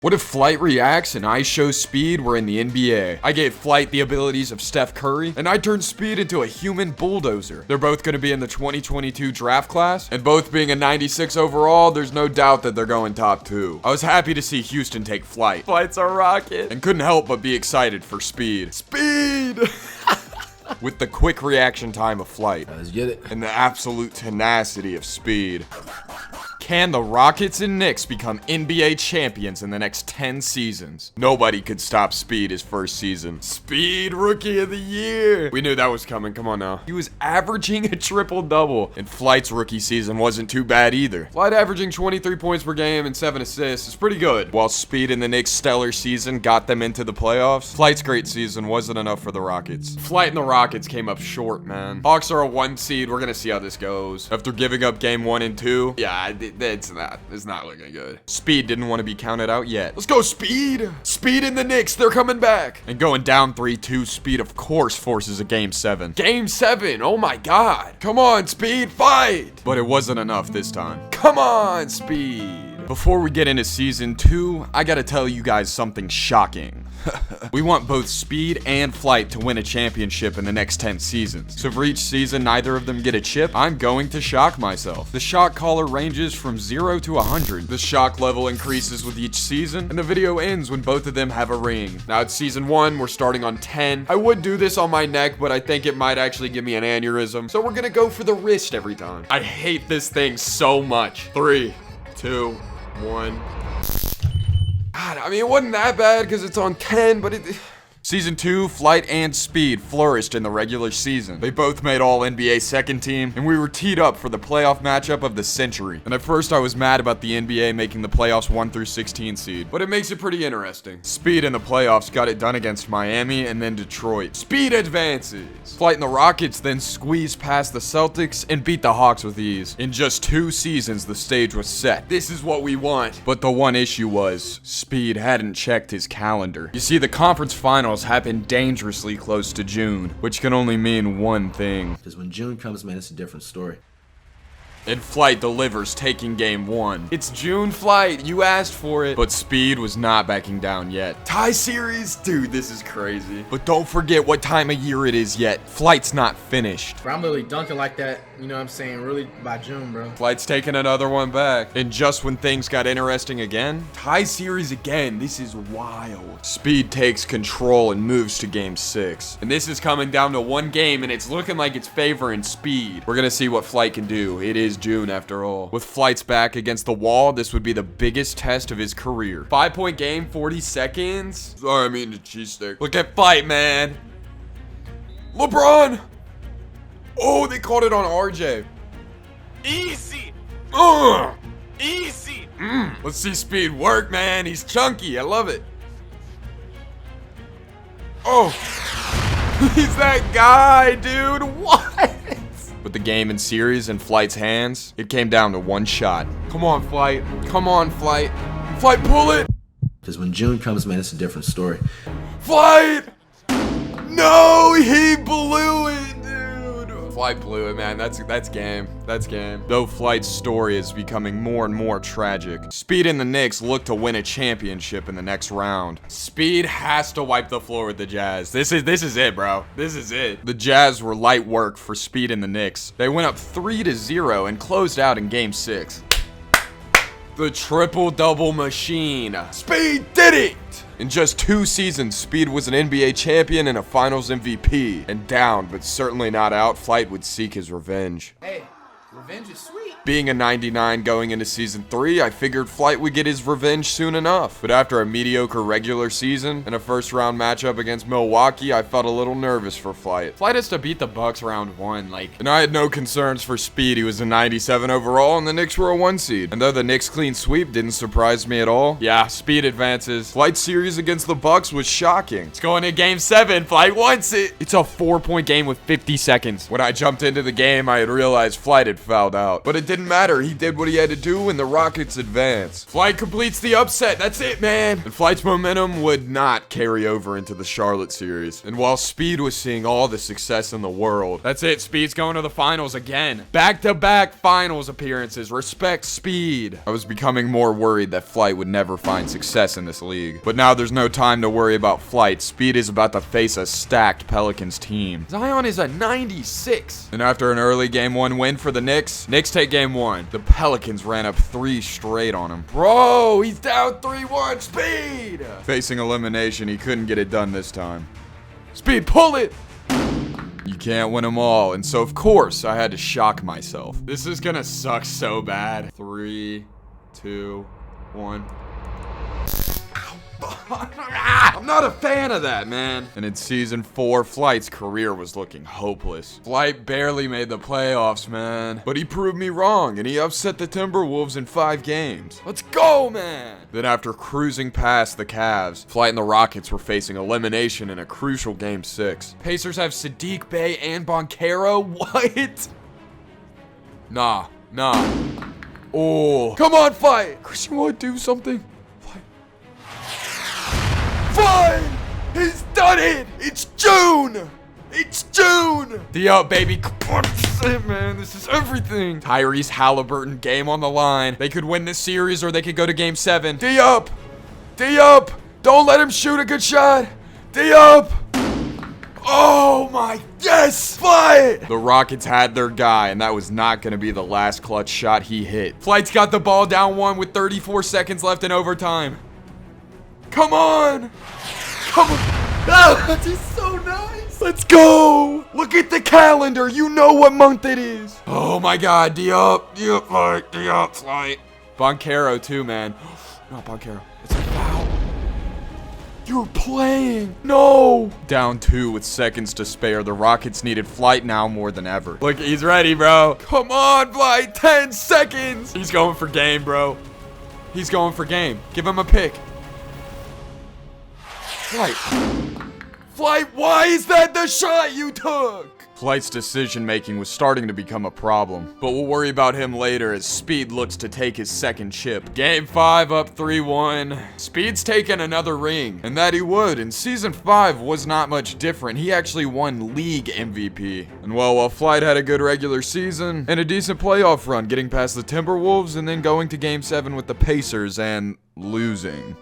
What if FlightReacts and IShowSpeed were in the NBA? I gave Flight the abilities of Steph Curry, and I turned Speed into a human bulldozer. They're both going to be in the 2022 draft class, and both being a 96 overall, there's no doubt that they're going top 2. I was happy to see Houston take Flight. Flight's a rocket. And couldn't help but be excited for Speed. Speed! With the quick reaction time of Flight. Let's get it. And the absolute tenacity of Speed. Can the Rockets and Knicks become NBA champions in the next 10 seasons? Nobody could stop Speed his first season. Speed Rookie of the Year! We knew that was coming, come on now. He was averaging a triple-double, and Flight's rookie season wasn't too bad either. Flight averaging 23 points per game and 7 assists is pretty good. While Speed and the Knicks' stellar season got them into the playoffs, Flight's great season wasn't enough for the Rockets. Flight and the Rockets came up short, man. Hawks are a 1 seed, we're gonna see how this goes. After giving up game 1 and 2, yeah, it's not looking good. Speed didn't want to be counted out yet. Let's go, Speed! Speed and the Knicks, they're coming back! And going down 3-2, Speed of course forces a game 7. Game 7, oh my god! Come on, Speed, fight! But it wasn't enough this time. Come on, Speed! Before we get into season 2, I gotta tell you guys something shocking. We want both Speed and Flight to win a championship in the next 10 seasons. So for each season neither of them get a chip, I'm going to shock myself. The shock collar ranges from 0 to 100. The shock level increases with each season, and the video ends when both of them have a ring. Now it's season 1, we're starting on 10. I would do this on my neck, but I think it might actually give me an aneurysm. So we're gonna go for the wrist every time. I hate this thing so much. 3, 2, 1. God, I mean, it wasn't that bad because it's on 10, but it... Season 2, Flight and Speed flourished in the regular season. They both made All-NBA second team, and we were teed up for the playoff matchup of the century. And at first I was mad about the NBA making the playoffs 1 through 16 seed, but it makes it pretty interesting. Speed in the playoffs got it done against Miami and then Detroit. Speed advances! Flight and the Rockets then squeezed past the Celtics and beat the Hawks with ease. In just 2 seasons, the stage was set. This is what we want. But the one issue was, Speed hadn't checked his calendar. You see, the conference finals happened dangerously close to June, which can only mean one thing. Because when June comes, man, it's a different story. And Flight delivers, taking game 1. It's June, Flight, you asked for it. But Speed was not backing down yet. Tie series? Dude, this is crazy. But don't forget what time of year it is yet. Flight's not finished. Bro, I'm literally dunking like that, you know what I'm saying, really by June, bro. Flight's taking another one back. And just when things got interesting again, tie series again. This is wild. Speed takes control and moves to game 6. And this is coming down to 1 game, and it's looking like it's favoring Speed. We're gonna see what Flight can do. It is June after all. With Flight's back against the wall, this would be the biggest test of his career. 5-point game, 40 seconds. Sorry, I mean the cheese stick. Look at Flight, man. LeBron. Oh, they called it on RJ. Easy. Easy. Let's see Speed work, man. He's chunky. I love it. Oh. He's that guy, dude. What? With the game and series in Flight's hands, it came down to 1 shot. Come on, Flight. Come on, Flight. Flight, pull it. Because when June comes, man, it's a different story. Flight! No, he blew it, dude. Flight blew it, man. That's game. That's game. Though Flight's story is becoming more and more tragic. Speed and the Knicks look to win a championship in the next round. Speed has to wipe the floor with the Jazz. This is it, bro. This is it. The Jazz were light work for Speed and the Knicks. They went up 3-0 and closed out in game 6. The triple-double machine. Speed did it! In just 2 seasons, Speed was an NBA champion and a Finals MVP. And down, but certainly not out, Flight would seek his revenge. Hey, revenge is sweet. Being a 99 going into season 3, I figured Flight would get his revenge soon enough. But after a mediocre regular season and a first round matchup against Milwaukee, I felt a little nervous for Flight. Flight has to beat the Bucks round 1, and I had no concerns for Speed. He was a 97 overall and the Knicks were a 1 seed. And though the Knicks clean sweep didn't surprise me at all, yeah, Speed advances. Flight's series against the Bucks was shocking. It's going to game 7, Flight wants it. It's a 4-point game with 50 seconds. When I jumped into the game, I had realized Flight had fouled out. But it didn't matter. He did what he had to do, and the Rockets advanced. Flight completes the upset. That's it, man. And Flight's momentum would not carry over into the Charlotte series. And while Speed was seeing all the success in the world, that's it. Speed's going to the finals again. Back-to-back finals appearances. Respect Speed. I was becoming more worried that Flight would never find success in this league. But now there's no time to worry about Flight. Speed is about to face a stacked Pelicans team. Zion is a 96. And after an early game 1 win for the Knicks take game 1. The Pelicans ran up 3 straight on him. Bro, he's down 3-1. Speed! Facing elimination, he couldn't get it done this time. Speed, pull it! You can't win them all, and so of course I had to shock myself. This is gonna suck so bad. 3, 2, 1. I'm not a fan of that, man. And in season 4, Flight's career was looking hopeless. Flight barely made the playoffs, man. But he proved me wrong, and he upset the Timberwolves in 5 games. Let's go, man. Then after cruising past the Cavs, Flight and the Rockets were facing elimination in a crucial game 6. Pacers have Sadiq Bey and Banchero? What? Nah. Oh, come on, Flight. Christian, you want to do something? Fine! He's done it! It's June! It's June! D-up, baby. Come on, this is it, man. This is everything. Tyrese Halliburton, game on the line. They could win this series or they could go to game 7. D-up! D-up! Don't let him shoot a good shot! D-up! Oh my, yes! Flight! The Rockets had their guy, and that was not going to be the last clutch shot he hit. Flight's got the ball down 1 with 34 seconds left in overtime. Come on! Come on! Oh, that is so nice! Let's go! Look at the calendar! You know what month it is! Oh my god, D-up, Flight, D-up, Flight. Banchero too, man. Not Banchero. It's a foul. You're playing! No! Down 2 with seconds to spare. The Rockets needed Flight now more than ever. Look, he's ready, bro. Come on, Flight! 10 seconds! He's going for game, bro. He's going for game. Give him a pick. Flight, why is that the shot you took? Flight's decision making was starting to become a problem, but we'll worry about him later as Speed looks to take his second chip. Game 5 up 3-1. Speed's taken another ring, and that he would, and season 5 was not much different. He actually won league MVP. And while Flight had a good regular season and a decent playoff run, getting past the Timberwolves and then going to game 7 with the Pacers and losing.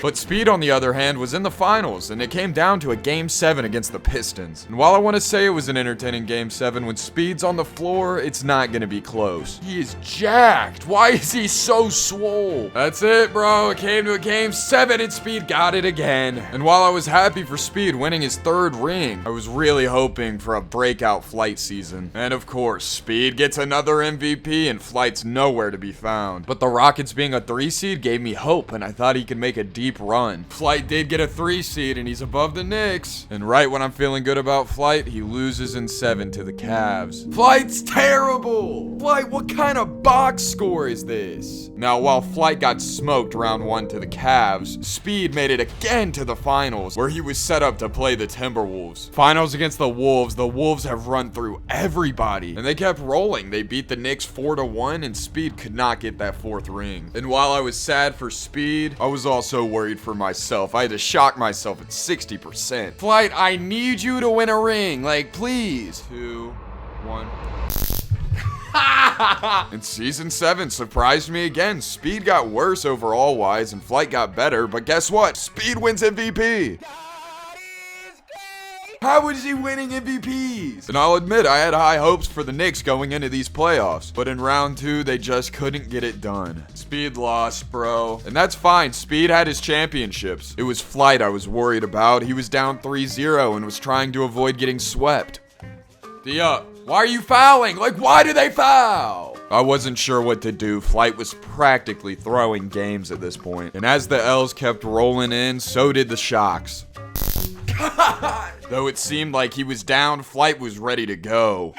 But Speed, on the other hand, was in the finals, and it came down to a Game 7 against the Pistons. And while I want to say it was an entertaining Game 7, when Speed's on the floor, it's not going to be close. He is jacked. Why is he so swole? That's it, bro. It came to a Game 7, and Speed got it again. And while I was happy for Speed winning his 3rd ring, I was really hoping for a breakout Flight season. And of course, Speed gets another MVP, and Flight's nowhere to be found. But the Rockets being a 3 seed gave me hope, and I thought he could make a deep run. Flight did get a 3 seed and he's above the Knicks. And right when I'm feeling good about Flight, he loses in 7 to the Cavs. Flight's terrible! Flight, what kind of box score is this? Now, while Flight got smoked round 1 to the Cavs, Speed made it again to the finals, where he was set up to play the Timberwolves. Finals against the Wolves have run through everybody, and they kept rolling. They beat the Knicks 4-1, and Speed could not get that 4th ring. And while I was sad for Speed, I was also worried for myself. I had to shock myself at 60%. Flight, I need you to win a ring. Like, please. 2, 1. And season 7 surprised me again. Speed got worse overall wise and Flight got better, but guess what? Speed wins MVP. How is he winning MVPs? And I'll admit, I had high hopes for the Knicks going into these playoffs, but in round 2, they just couldn't get it done. Speed lost, bro. And that's fine. Speed had his championships. It was Flight I was worried about. He was down 3-0 and was trying to avoid getting swept. D-up. Why are you fouling? Like, why do they foul? I wasn't sure what to do. Flight was practically throwing games at this point. And as the L's kept rolling in, so did the shocks. Though it seemed like he was down, Flight was ready to go.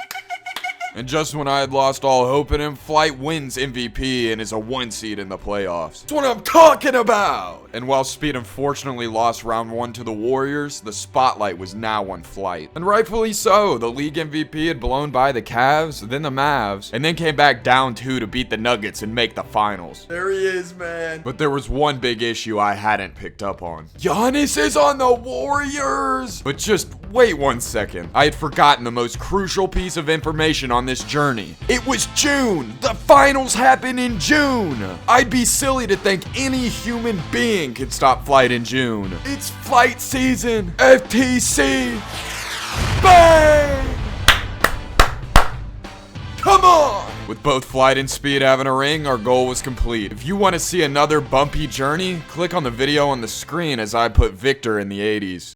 And just when I had lost all hope in him, Flight wins MVP and is a 1 seed in the playoffs. That's what I'm talking about! And while Speed unfortunately lost round 1 to the Warriors, the spotlight was now on Flight. And rightfully so, the league MVP had blown by the Cavs, then the Mavs, and then came back down 2 to beat the Nuggets and make the finals. There he is, man. But there was one big issue I hadn't picked up on. Giannis is on the Warriors! But just wait 1 second. I had forgotten the most crucial piece of information on this journey. It was June! The finals happened in June! I'd be silly to think any human being could stop Flight in June. It's Flight season! FTC! Bang! Come on! With both Flight and Speed having a ring, our goal was complete. If you want to see another bumpy journey, click on the video on the screen as I put Victor in the 80s.